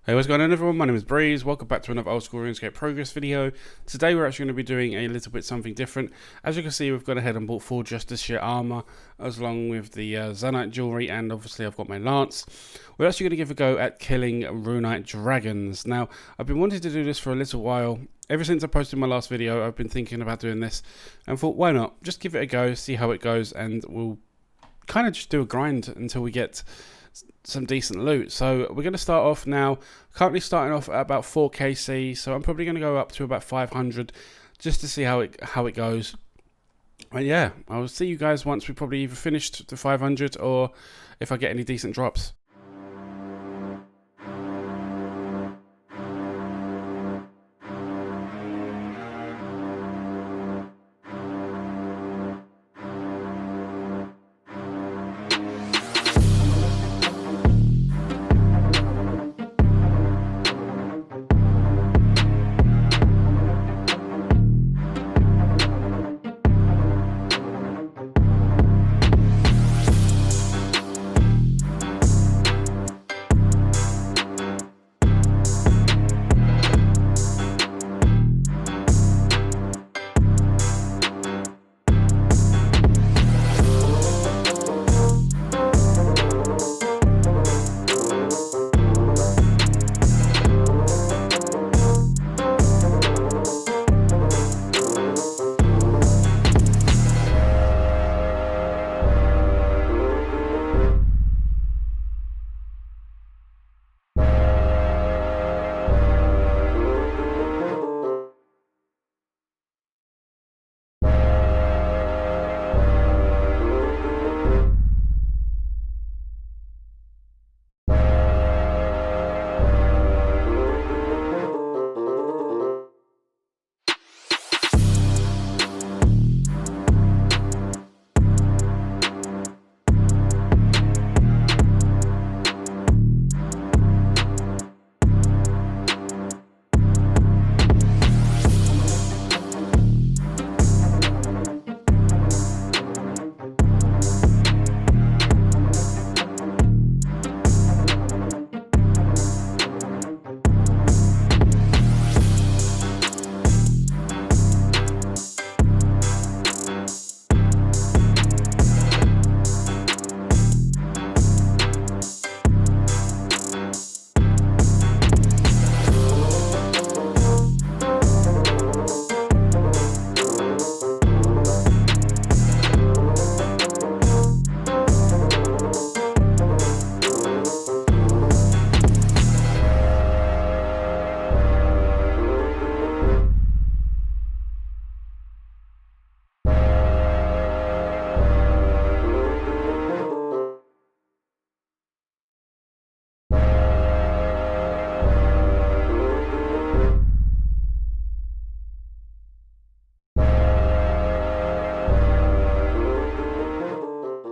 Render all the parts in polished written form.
Hey, what's going on everyone? My name is Breeze. Welcome back to another Oldschool Runescape progress video. Today we're actually going to be doing a little bit something different. As you can see, we've gone ahead and bought full Justice Shit armor, as along with the Zanite jewelry, and obviously I've got my lance. We're actually going to give a go at killing Runite dragons. Now, I've been wanting to do this for a little while. Ever since I posted my last video, I've been thinking about doing this, and thought, why not? Just give it a go, see how it goes, and we'll kind of just do a grind until we get some decent loot. So we're going to start off now, currently starting off at about 4kc, so I'm probably going to go up to about 500 just to see how it goes. And yeah, I'll see you guys once we probably either finished the 500 or if I get any decent drops.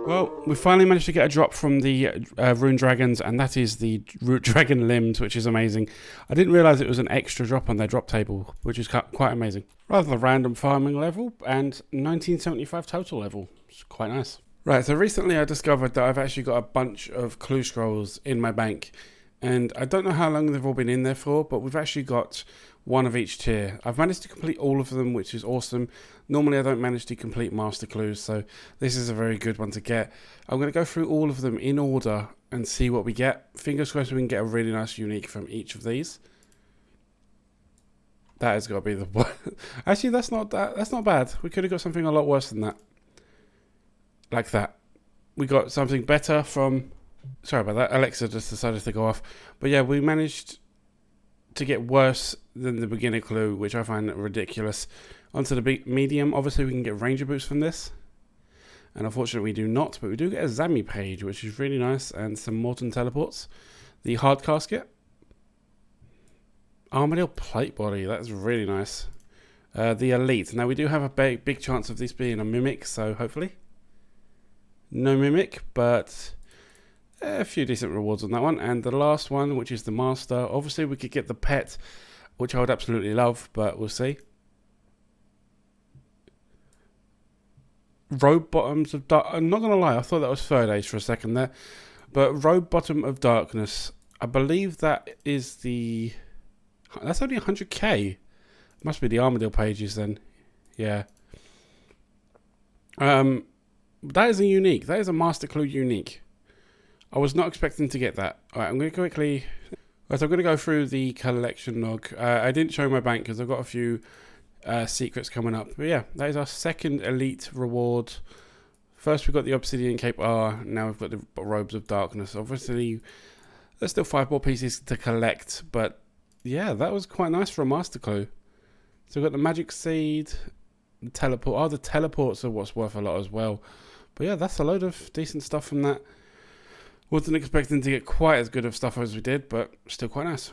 Well, we finally managed to get a drop from the Rune Dragons, and that is the Root Dragon Limbs, which is amazing. I didn't realise it was an extra drop on their drop table, which is quite amazing. Rather random farming level, and 1975 total level. It's quite nice. Right, so recently I discovered that I've actually got a bunch of clue scrolls in my bank, and I don't know how long they've all been in there for, but we've actually got one of each tier. I've managed to complete all of them, which is awesome. Normally I don't manage to complete master clues, so this is a very good one to get. I'm going to go through all of them in order and see what we get. Fingers crossed we can get a really nice unique from each of these. That has got to be the one. Actually, that's not bad. We could have got something a lot worse than that. Like that. We got something better from... Sorry about that. Alexa just decided to go off. But yeah, we managed to get worse than the beginner clue, which I find ridiculous. Onto the medium. Obviously, we can get ranger boots from this. And unfortunately, we do not. But we do get a Zami page, which is really nice. And some Morton teleports. The hard casket. Armadillo plate body. That's really nice. The elite. Now, we do have a big chance of this being a mimic. So, hopefully. No mimic, but a few decent rewards on that one. And the last one, which is the master. Obviously, we could get the pet, which I would absolutely love, but we'll see. Robe Bottoms of Dark. I'm not going to lie, I thought that was Third Age for a second there. But Robe Bottom of Darkness. I believe that is the... That's only 100k. Must be the Armadillo pages then. Yeah. That is a unique. That is a Master Clue unique. I was not expecting to get that. Alright, I'm going to quickly... Right, so I'm going to go through the collection log. I didn't show my bank because I've got a few secrets coming up. But yeah, that is our second elite reward. First, we've got the Obsidian Cape R. Now we've got the Robes of Darkness. Obviously, there's still 5 more pieces to collect. But yeah, that was quite nice for a Master Clue. So we've got the Magic Seed, the Teleport. Oh, the Teleports are what's worth a lot as well. But yeah, that's a load of decent stuff from that. Wasn't expecting to get quite as good of stuff as we did, but still quite nice.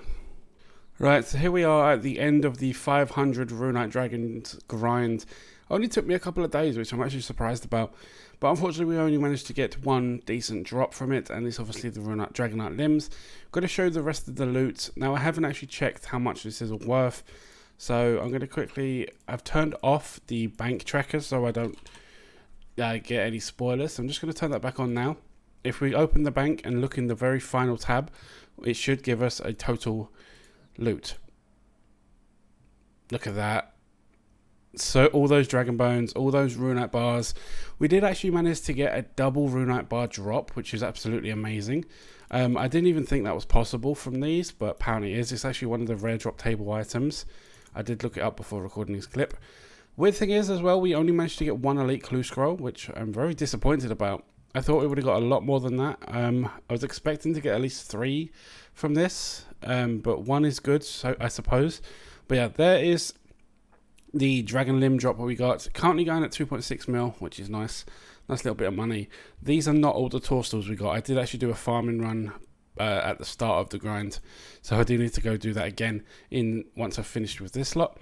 Right, so here we are at the end of the 500 Runite Dragons grind. Only took me a couple of days, which I'm actually surprised about. But unfortunately, we only managed to get one decent drop from it, and it's obviously the Runite Dragonite limbs. Going to show the rest of the loot. Now, I haven't actually checked how much this is worth, so I'm going to quickly... I've turned off the bank tracker so I don't get any spoilers. So I'm just going to turn that back on now. If we open the bank and look in the very final tab, it should give us a total loot. Look at that. So all those dragon bones, all those runite bars. We did actually manage to get a double runite bar drop, which is absolutely amazing. I didn't even think that was possible from these, but apparently it is. It's actually one of the rare drop table items. I did look it up before recording this clip. Weird thing is as well, we only managed to get one elite clue scroll, which I'm very disappointed about. I thought we would have got a lot more than that. I was expecting to get at least 3 from this, but 1 is good, so I suppose. But yeah, there is the dragon limb drop what we got. Currently going at 2.6 mil, which is nice. Nice little bit of money. These are not all the tourstools we got. I did actually do a farming run at the start of the grind, so I do need to go do that again once I've finished with this lot.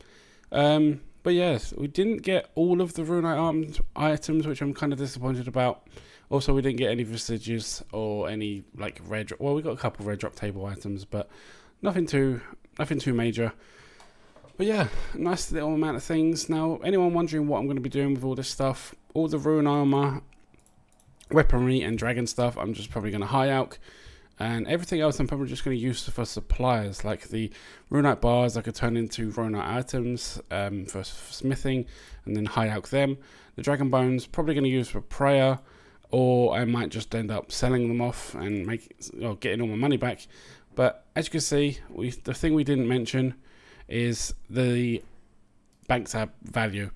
But yes, we didn't get all of the runite armed items, which I'm kind of disappointed about. Also, we didn't get any vestiges or any like red drop. Well, we got a couple of red drop table items, but nothing too major. But yeah, nice little amount of things. Now, anyone wondering what I'm going to be doing with all this stuff, all the rune armor, weaponry, and dragon stuff, I'm just probably going to high alch. And everything else I'm probably just going to use for suppliers, like the runite bars I could turn into runite items for smithing, and then high alch them. The dragon bones probably going to use for prayer, or I might just end up selling them off and getting all my money back. But as you can see, the thing we didn't mention is the bank tab value.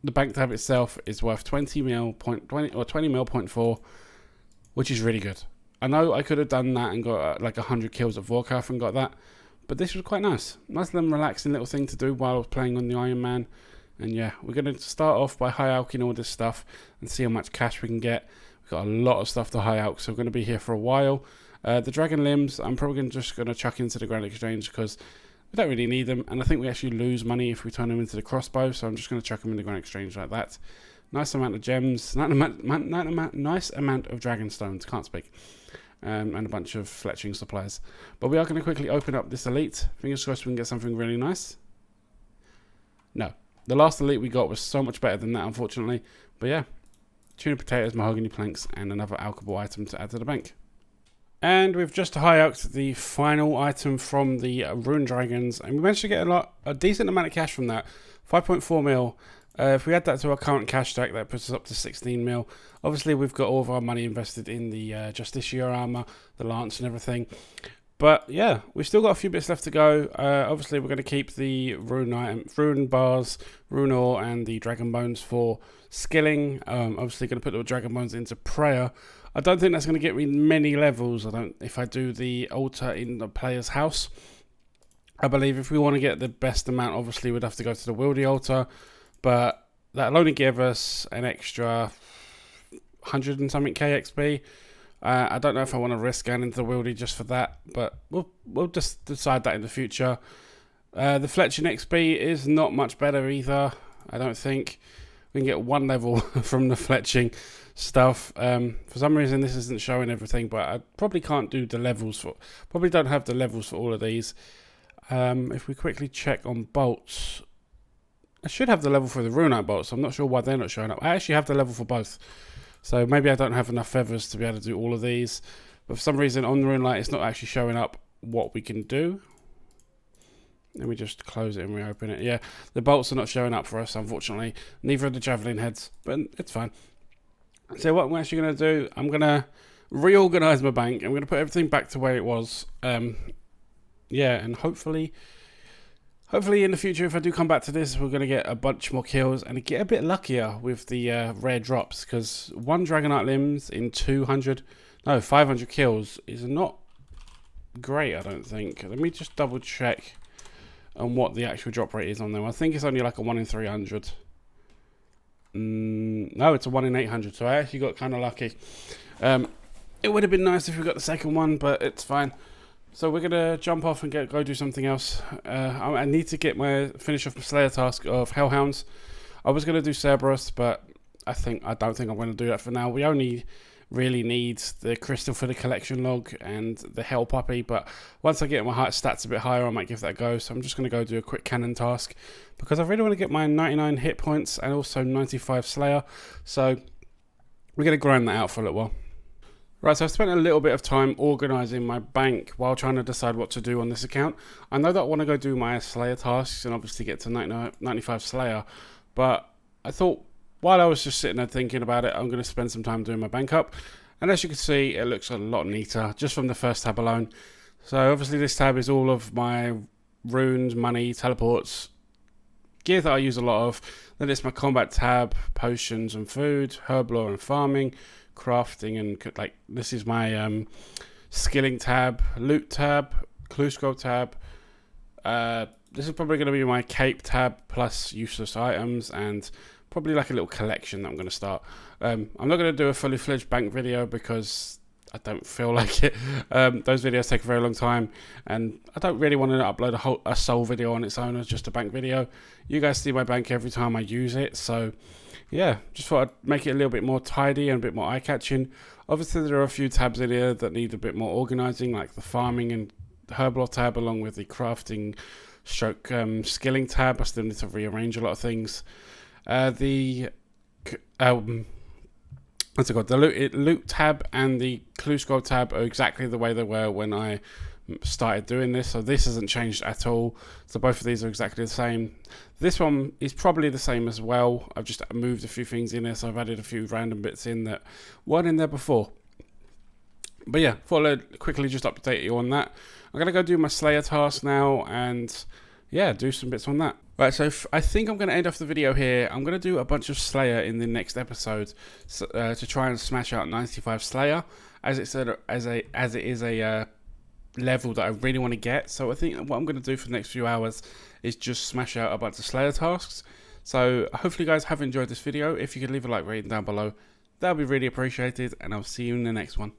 The bank tab itself is worth 20 mil, 0.4, which is really good. I know I could have done that and got like 100 kills at Warcraft and got that, but this was quite nice. Nice little relaxing little thing to do while I was playing on the Ironman. And yeah, we're going to start off by high alching all this stuff and see how much cash we can get. We've got a lot of stuff to high alch, so we're going to be here for a while. The dragon limbs, I'm probably just going to chuck into the Grand Exchange because we don't really need them. And I think we actually lose money if we turn them into the crossbow, so I'm just going to chuck them in the Grand Exchange like that. Nice amount of gems, nice amount of dragon stones, can't speak. And a bunch of fletching supplies. But we are going to quickly open up this elite. Fingers crossed we can get something really nice. No. The last elite we got was so much better than that, unfortunately. But yeah, tuna potatoes, mahogany planks, and another alchable item to add to the bank. And we've just high alched the final item from the Rune Dragons, and we managed to get a decent amount of cash from that, 5.4 mil. If we add that to our current cash stack, that puts us up to 16 mil. Obviously, we've got all of our money invested in the Justiciar armor, the lance, and everything. But yeah, we've still got a few bits left to go. Obviously, we're going to keep the rune bars, rune ore, and the dragon bones for skilling. Obviously, going to put the dragon bones into prayer. I don't think that's going to get me many levels. If I do the altar in the player's house. I believe if we want to get the best amount, obviously, we'd have to go to the Wildy altar. But that'll only give us an extra 100 and something KXP. I don't know if I want to risk going into the Wildy just for that, but we'll just decide that in the future. The fletching XP is not much better either. I don't think we can get 1 level from the fletching stuff. For some reason this isn't showing everything, but I probably can't do the levels probably don't have the levels for all of these. If we quickly check on bolts, I should have the level for the runite bolts. I'm not sure why they're not showing up. I actually have the level for both. So maybe I don't have enough feathers to be able to do all of these. But for some reason on the rune light, it's not actually showing up what we can do. Let me just close it and reopen it. Yeah, the bolts are not showing up for us, unfortunately. Neither are the javelin heads, but it's fine. So what I'm actually going to do, I'm going to reorganize my bank. I'm going to put everything back to where it was. Yeah, and hopefully in the future, if I do come back to this, we're going to get a bunch more kills and get a bit luckier with the rare drops, because 1 Dragonite limbs in 500 kills is not great, I don't think. Let me just double check on what the actual drop rate is on them. I think it's only like a 1 in 300. No, it's a 1 in 800, so I actually got kind of lucky. It would have been nice if we got the second one, but it's fine. So we're gonna jump off and go do something else. I need to finish off my Slayer task of Hellhounds. I was gonna do Cerberus, but I don't think I'm gonna do that for now. We only really need the crystal for the collection log and the Hell Puppy, but once I get my stats a bit higher, I might give that a go. So I'm just gonna go do a quick cannon task because I really want to get my 99 hit points and also 95 Slayer. So we're gonna grind that out for a little while. Right, so I've spent a little bit of time organising my bank while trying to decide what to do on this account. I know that I want to go do my Slayer tasks and obviously get to 95 Slayer, but I thought while I was just sitting there thinking about it, I'm going to spend some time doing my bank up. And as you can see, it looks a lot neater just from the first tab alone. So obviously this tab is all of my runes, money, teleports, gear that I use a lot of. Then it's my combat tab, potions and food, herblore and farming, crafting, and like this is my skilling tab, loot tab, clue scroll tab. This is probably going to be my cape tab plus useless items, and probably like a little collection that I'm going to start. I'm not going to do a fully fledged bank video because I don't feel like it. Those videos take a very long time, and I don't really want to upload a sole video on its own as just a bank video. You guys see my bank every time I use it, so yeah, just thought I'd make it a little bit more tidy and a bit more eye-catching. Obviously, there are a few tabs in here that need a bit more organising, like the farming and herblore tab, along with the crafting stroke skilling tab. I still need to rearrange a lot of things. The loot tab and the clue scroll tab are exactly the way they were when I started doing this, so this hasn't changed at all. So both of these are exactly the same. This one is probably the same as well. I've just moved a few things in there, so I've added a few random bits in that weren't in there before. But yeah, thought I'd quickly just update you on that. I'm gonna go do my Slayer task now and yeah, do some bits on that. Right, so I think I'm going to end off the video here. I'm going to do a bunch of Slayer in the next episode to try and smash out 95 Slayer, as it is a level that I really want to get. So I think what I'm going to do for the next few hours is just smash out a bunch of Slayer tasks. So hopefully you guys have enjoyed this video. If you could leave a like rating down below, that would be really appreciated, and I'll see you in the next one.